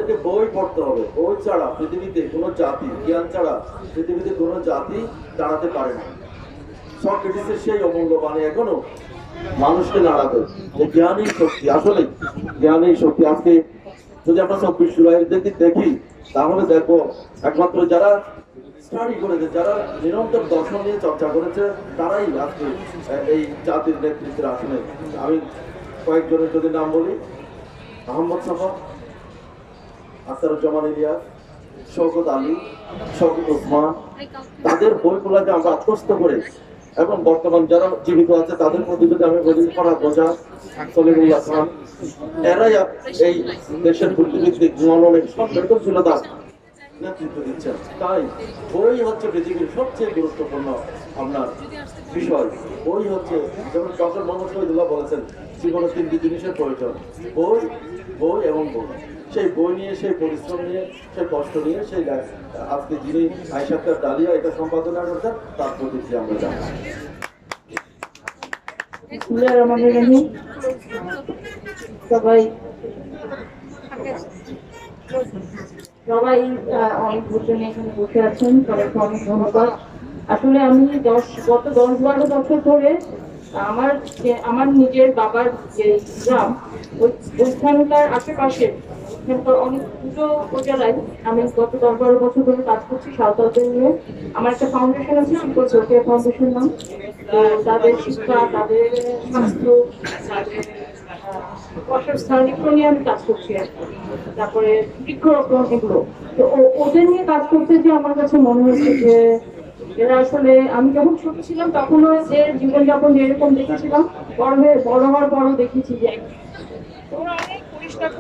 আমাদেরকে বই পড়তে হবে। বই ছাড়া পৃথিবীতে কোনো জাতি, জ্ঞান ছাড়া পৃথিবীতে কোনো জাতি দাঁড়াতে পারে না। সক্রেটিসের সেই অমূল্য বাণী এখনো মানুষকে নাড়াতে, যে জ্ঞানই শক্তি। আসলে জ্ঞানই শক্তি। আজকে যদি আমরা 24 জুলাইয়ের দিক দেখি, তাহলে দেখবো একমাত্র যারা স্টাডি করেছে, যারা নিরন্তর দর্শন নিয়ে চর্চা করেছে, তারাই আজকে এই জাতির নেতৃত্বের আসনে। আমি কয়েকজনের যদি নাম বলি, আহমদ সাফা, আখতারুজ্জামান ইলিয়াস, শওকত আলী, শওকত ওসমান, তাদের বইগুলোকে আমরা আত্মস্থ করে, এবং বর্তমান যারা জীবিত আছে তাদের মধ্যে যদি আমি বলি ফরহাদ বোঝা, সলিমুল্লাহ খান, এরাই এই দেশের বুদ্ধিবৃত্তিক মননের সব বেতনশীলতা নেতৃত্ব দিচ্ছেন। তাই বই হচ্ছে পৃথিবীর সবচেয়ে গুরুত্বপূর্ণ আপনার বিষয়। বই হচ্ছে, যেমন ডক্টর মোহাম্মদ শহীদুল্লাহ বলেছেন, জীবনে 3টি জিনিসের প্রয়োজন: বই, বই এবং বই। সেই বই নিয়ে, সেই পরিশ্রম নিয়ে, সেই কষ্ট নিয়ে, সেই আজকে যিনি আয়েশা আক্তার ডালিয়া এটা সম্পাদনা করতেন, তার প্রতিক্রিয়া আমরা জানি। সবাই সবাই অনেক বছর এখানে বসে আছেন, সবাইকে অনেক ধন্যবাদ। আসলে আমি গত 10-12 বছর ধরে আমার নিজের বাবার যে গ্রাম, ওইখানকার আশেপাশে অনেক পুজো উপজেলায় আমি গত 10-12 বছর ধরে কাজ করছি সাঁওতালদের নিয়ে। আমার একটা ফাউন্ডেশন আছে, শিল্পর জোটিয়া ফাউন্ডেশন নাম। তো তাদের শিক্ষা, তাদের স্বাস্থ্য, তাদের বাসস্থান এগুলো নিয়ে আমি কাজ করছি আর কি। তারপরে বৃক্ষরোপণ, এগুলো। তো ওদের নিয়ে কাজ করতে যে আমার কাছে মনে হচ্ছে যে এরা আসলে, আমি যখন ছোট ছিলাম তখনও যে জীবনযাপন যেরকম দেখেছিলাম, বড় হওয়ার পরও দেখেছি যে ওরা অনেক পরিষ্কার